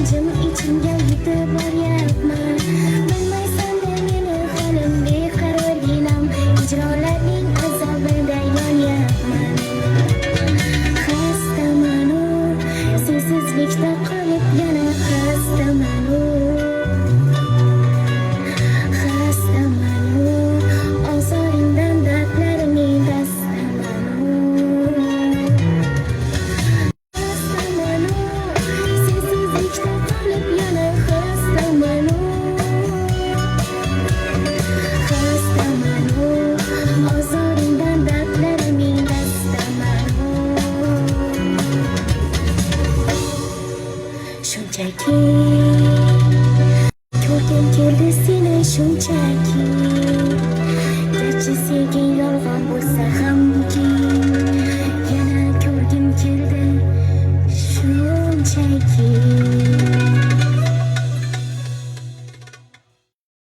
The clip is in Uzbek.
jim ichimga yetib boryapman. Bilmaysan meni holim beqarorginam, hijronlarning azobida yonyapman. Xastamanu, sensizlikda qolib yana xastamanu. Xastamanu, ozoringdan dardlarimning dastamanu. Xastamanu, sensizlikda qolib yana xastamanu. Xastamanu, ozoringdan dardlarimning dastamanu. Shunchaki ko'rgim keldi seni shunchaki. Garchi sevging yolg'on bo'lsa ham